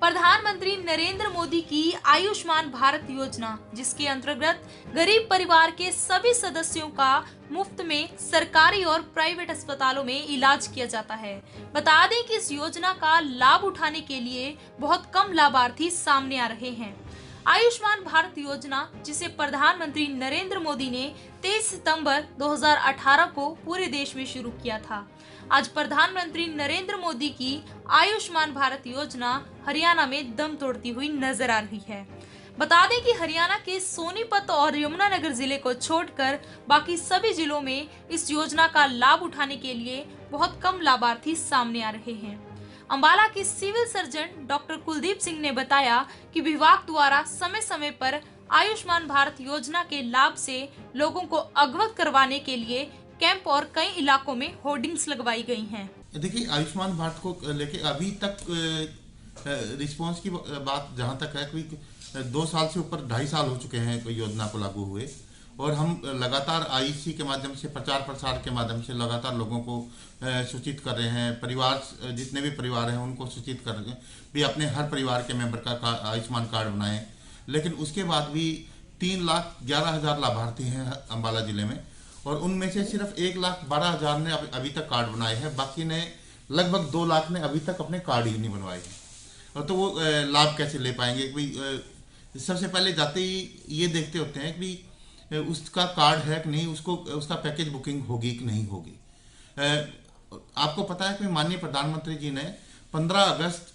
प्रधानमंत्री नरेंद्र मोदी की आयुष्मान भारत योजना, जिसके अंतर्गत गरीब परिवार के सभी सदस्यों का मुफ्त में सरकारी और प्राइवेट अस्पतालों में इलाज किया जाता है। बता दें कि इस योजना का लाभ उठाने के लिए बहुत कम लाभार्थी सामने आ रहे हैं। आयुष्मान भारत योजना, जिसे प्रधानमंत्री नरेंद्र मोदी ने 23 सितंबर 2018 को पूरे देश में शुरू किया था। आज प्रधानमंत्री नरेंद्र मोदी की आयुष्मान भारत योजना हरियाणा में दम तोड़ती हुई नजर आ रही है। बता दें कि हरियाणा के सोनीपत और यमुनानगर जिले को छोड़कर बाकी सभी जिलों में इस योजना का लाभ उठाने के लिए बहुत कम लाभार्थी सामने आ रहे हैं। अंबाला के civil surgeon doctor Kuldeep Singh ने बताया कि विभाग द्वारा समय समय पर आयुष्मान भारत योजना के लाभ से लोगों को अवगत करवाने के लिए कैंप और कई इलाकों में होर्डिंग्स लगवाई गई हैं। देखिए, आयुष्मान भारत को लेके अभी तक रिस्पांस की बात जहां तक है, कोई 2 साल से ऊपर 2.5 साल हो चुके हैं कोई योजना को लागू हुए, और हम लगातार आईसी के माध्यम से, प्रचार प्रसार के माध्यम से लगातार लोगों को सूचित कर रहे हैं। परिवार, जितने भी परिवार हैं उनको सूचित कर रहे हैं भी अपने हर परिवार के मेंबर का आयुष्मान कार्ड बनाएं। लेकिन उसके बाद भी 3,11,000 लाभार्थी हैं अंबाला जिले में, और उनमें से सिर्फ 1,12,000 ने अभी तक कार्ड बनाए हैं। बाकी ने लगभग 2 लाख ने अभी तक अपने कार्ड ही नहीं बनवाए हैं। और तो वो लाभ कैसे ले पाएंगे? सबसे पहले जाते ही ये देखते होते हैं कि उसका कार्ड है कि नहीं, उसका पैकेज बुकिंग होगी कि नहीं होगी। आपको पता है कि माननीय प्रधानमंत्री जी ने 15 अगस्त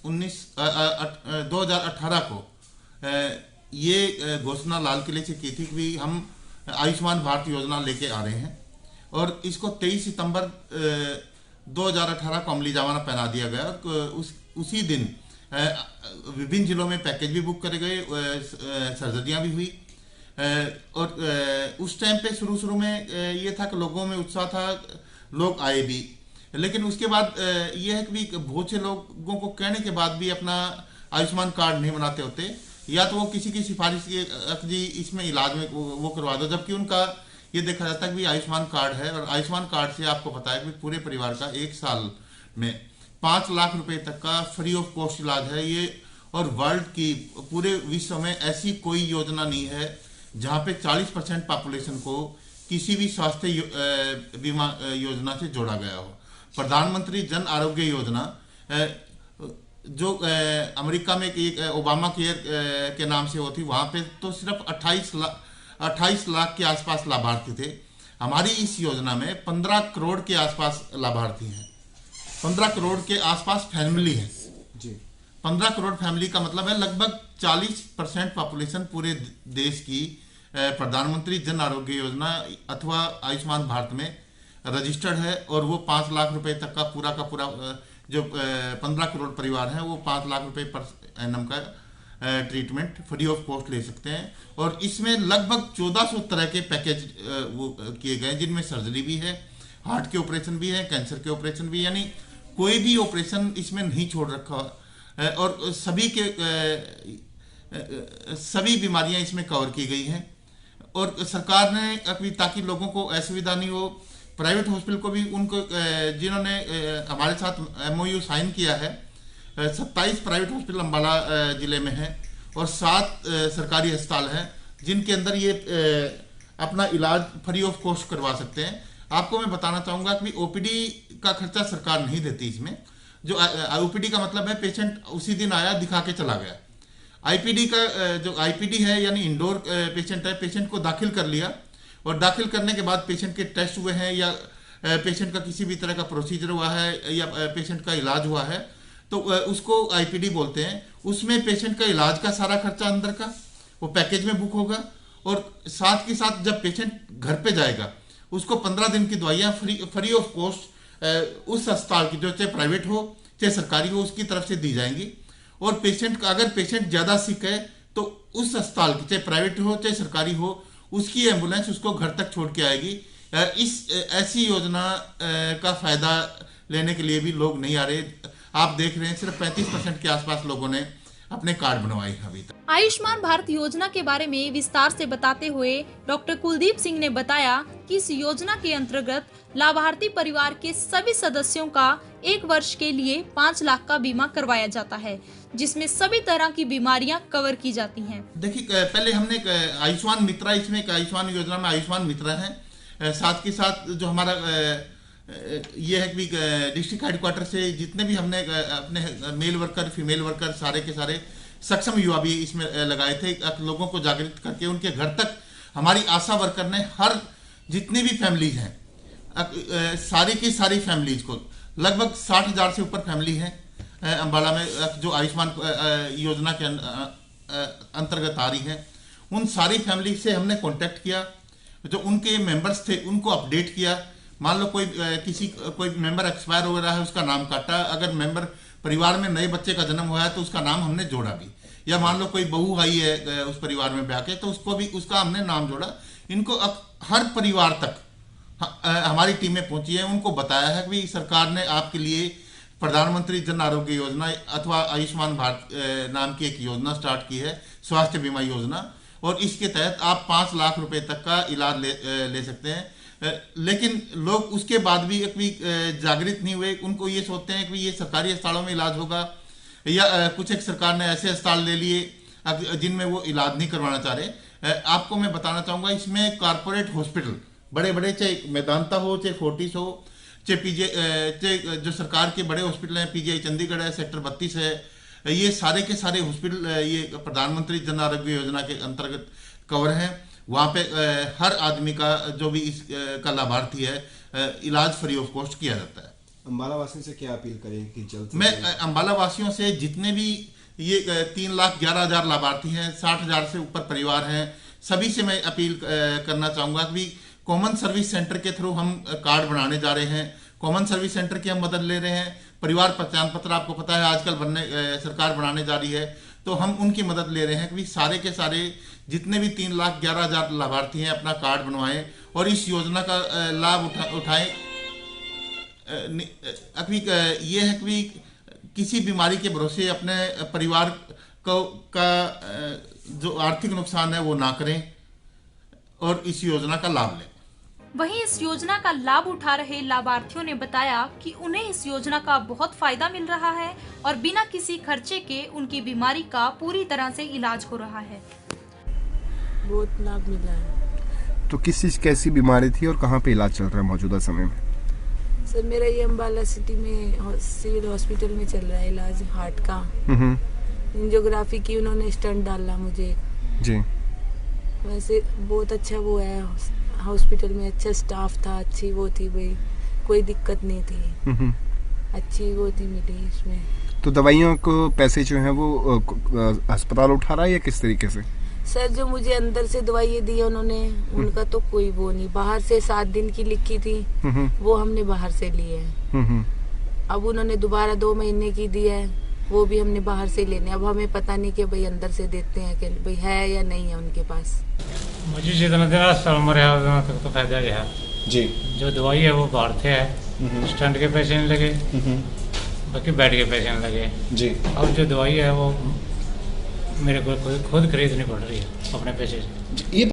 2018 को ये घोषणा लाल किले से की थी कि हम आयुष्मान भारत योजना लेके आ रहे हैं, और इसको 23 सितंबर 2018 को अमली जामाना पहना दिया गया। उसी दिन विभिन्न जिलों में पैकेज भी बुक करे गए, सर्जरियां भी हुई। और उस टाइम पे शुरू में ये था कि लोगों में उत्साह था, लोग आए भी। लेकिन उसके बाद ये है कि बहुत से लोगों को कहने के बाद भी अपना आयुष्मान कार्ड नहीं बनाते होते, या तो वो किसी की सिफारिश की इसमें इलाज में वो करवा दो, जबकि उनका ये देखा जाता है कि आयुष्मान कार्ड है, और आयुष्मान कार्ड से आपको पता है कि पूरे परिवार का 1 साल में 5 लाख रुपए तक का फ्री ऑफ कॉस्ट इलाज है ये। और वर्ल्ड की, पूरे विश्व में ऐसी कोई योजना नहीं है जहां पे 40% पॉपुलेशन को किसी भी स्वास्थ्य बीमा योजना से जोड़ा गया हो। प्रधानमंत्री जन आरोग्य योजना जो अमेरिका में एक ओबामा केयर के नाम से होती, वहां पे तो सिर्फ 28 लाख के आसपास लाभार्थी थे। हमारी इस योजना में 15 करोड़ के आसपास लाभार्थी हैं, 15 करोड़ के आसपास फैमिली है जी। 15 करोड़ फैमिली का मतलब है लगभग 40% पॉपुलेशन पूरे देश की प्रधानमंत्री जन आरोग्य योजना अथवा आयुष्मान भारत में रजिस्टर्ड है। और वो 5 लाख रुपए तक का पूरा जो 15 करोड़ परिवार हैं, वो 5 लाख रुपए पर एनम का ट्रीटमेंट फ्री ऑफ कॉस्ट ले सकते हैं। और इसमें लगभग 1400 तरह के पैकेज वो किए गए, जिनमें सर्जरी भी है, हार्ट के ऑपरेशन भी है, कैंसर के ऑपरेशन भी, यानी कोई भी ऑपरेशन इसमें नहीं छोड़ रखा। और सभी बीमारियां इसमें कवर की गई हैं। और सरकार ने अभी, ताकि लोगों को असुविधा नहीं हो, प्राइवेट हॉस्पिटल को भी उनको जिन्होंने हमारे साथ MOU साइन किया है, 27 प्राइवेट हॉस्पिटल अंबाला जिले में है, और 7 सरकारी अस्पताल हैं जिनके अंदर ये अपना इलाज फ्री ऑफ कॉस्ट करवा सकते हैं। आपको मैं बताना चाहूँगा कि OPD का खर्चा सरकार नहीं देती इसमें। जो OPD का मतलब है पेशेंट उसी दिन आया, दिखा के चला गया। IPD का जो IPD है यानी इंडोर पेशेंट है, पेशेंट को दाखिल कर लिया, और दाखिल करने के बाद पेशेंट के टेस्ट हुए हैं, या पेशेंट का किसी भी तरह का प्रोसीजर हुआ है, या पेशेंट का इलाज हुआ है, तो उसको IPD बोलते हैं। उसमें पेशेंट का इलाज का सारा खर्चा अंदर का वो पैकेज में बुक होगा, और साथ के साथ जब पेशेंट घर पे जाएगा उसको 15 दिन की दवाइयाँ फ्री ऑफ कॉस्ट उस अस्पताल की, जो चाहे प्राइवेट हो चाहे सरकारी हो, उसकी तरफ से दी जाएंगी। और पेशेंट का, अगर पेशेंट ज़्यादा सिक है तो उस अस्पताल की, चाहे प्राइवेट हो चाहे सरकारी हो, उसकी एम्बुलेंस उसको घर तक छोड़ के आएगी। ऐसी योजना का फायदा लेने के लिए भी लोग नहीं आ रहे। आप देख रहे हैं सिर्फ 35% के आसपास लोगों ने अपने कार्ड बनवाए हैं अभी तक। आयुष्मान भारत योजना के बारे में विस्तार से बताते हुए डॉक्टर कुलदीप सिंह ने बताया कि इस योजना के अंतर्गत लाभार्थी परिवार के सभी सदस्यों का 1 वर्ष के लिए 5 लाख का बीमा करवाया जाता है, जिसमें सभी तरह की बीमारियां कवर की जाती हैं। देखिए, पहले हमने आयुष्मान मित्रा, इसमें एक आयुष्मान योजना में आयुष्मान मित्रा है, साथ के साथ जो हमारा ये है कि डिस्ट्रिक्ट हेडक्वार्टर से जितने भी हमने अपने मेल वर्कर, फीमेल वर्कर, सारे के सारे सक्षम युवा भी इसमें लगाए थे, लोगों को जागृत करके उनके घर तक हमारी आशा वर्कर ने हर जितनी भी फैमिलीज हैं, सारी की सारी फैमिलीज को, लगभग 60,000 से ऊपर फैमिली है अम्बाला में जो आयुष्मान योजना के अंतर्गत आ रही है। उन सारी फैमिली से हमने कांटेक्ट किया, जो उनके मेंबर्स थे उनको अपडेट किया। मान लो कोई मेंबर एक्सपायर हो रहा है, उसका नाम काटा, अगर मेंबर परिवार में नए बच्चे का जन्म हुआ है तो उसका नाम हमने जोड़ा भी, या मान लो कोई बहू आई है उस परिवार में ब्याह के, तो उसको भी उसका हमने नाम जोड़ा। इनको हर परिवार तक हमारी टीमें पहुंची है, उनको बताया है कि सरकार ने आपके लिए प्रधानमंत्री जन आरोग्य योजना अथवा आयुष्मान भारत नाम की एक योजना स्टार्ट की है, स्वास्थ्य बीमा योजना, और इसके तहत आप 5 लाख रुपए तक का इलाज ले सकते हैं। लेकिन लोग उसके बाद भी जागृत नहीं हुए। उनको ये सोचते हैं कि ये सरकारी अस्पतालों में इलाज होगा, या कुछ एक सरकार ने ऐसे अस्पताल ले लिए जिनमें वो इलाज नहीं करवाना चाह रहे। आपको मैं बताना चाहूँगा, इसमें कॉरपोरेट हॉस्पिटल बड़े बड़े, चाहे मैदानता हो, चाहे फोर्टिस हो, चाहे जो सरकार के बड़े हॉस्पिटल हैं, पीजीआई चंडीगढ़ है, सेक्टर 32 है, ये सारे के सारे हॉस्पिटल ये प्रधानमंत्री जन आरोग्य योजना के अंतर्गत कवर हैं। वहाँ पे हर आदमी का जो भी इस का लाभार्थी है इलाज फ्री ऑफ कॉस्ट किया जाता है। अम्बाला वासियों से क्या अपील करें कि जल्द मैं अम्बाला वासियों से जितने भी ये 3,11,000 लाभार्थी हैं, 60,000 से ऊपर परिवार हैं, सभी से मैं अपील करना चाहूँगा कि कॉमन सर्विस सेंटर के थ्रू हम कार्ड बनाने जा रहे हैं। कॉमन सर्विस सेंटर की हम मदद ले रहे हैं। परिवार पहचान पत्र आपको पता है आजकल सरकार बनाने जा रही है, तो हम उनकी मदद ले रहे हैं कि सारे के सारे जितने भी 3,11,000 लाभार्थी हैं अपना कार्ड बनवाएं और इस योजना का लाभ उठाएं। अभी ये है कि किसी बीमारी के भरोसे अपने परिवार का जो आर्थिक नुकसान है वो ना करें और इस योजना का लाभ लें। वहीं इस योजना का लाभ उठा रहे लाभार्थियों ने बताया कि उन्हें इस योजना का बहुत फायदा मिल रहा है और बिना किसी खर्चे के उनकी बीमारी का पूरी तरह से इलाज हो रहा है। बहुत लाभ मिला है। तो किस चीज कैसी बीमारी थी और कहाँ पे इलाज चल रहा है मौजूदा समय में? सर मेरा ये अम्बाला सिटी में सिविल हॉस्पिटल में चल रहा है इलाज हार्ट का। एंजियोग्राफी की उन्होंने स्टंट डाला मुझे जी। वैसे बहुत अच्छा वो है, हॉस्पिटल में अच्छा स्टाफ था, अच्छी वो थी भाई, कोई दिक्कत नहीं थी, अच्छी वो थी मिली इसमें। तो दवाइयों को पैसे जो हैं वो अस्पताल उठा रहा है या किस तरीके से? सर जो मुझे अंदर से दवाइयाँ दी उन्होंने, उनका तो कोई वो नहीं, बाहर से 7 दिन की लिखी थी वो हमने बाहर से ली है। अब उन्होंने दोबारा 2 महीने की दी है, वो भी हमने बाहर से लेने। अब हमें पता नहीं कि भाई अंदर से देते हैं कि भाई है या नहीं है उनके पास। मुझे जितना दिन अस्पताल में रहा उतना तक तो फायदा रहा जी। जो दवाई है वो बाहर से है, स्टंट के पैसे नहीं लगे, बाकी बेड के पैसे नहीं लगे जी। और जो दवाई है वो मेरे को खुद खरीदनी पड़ रही है अपने पैसे से। ये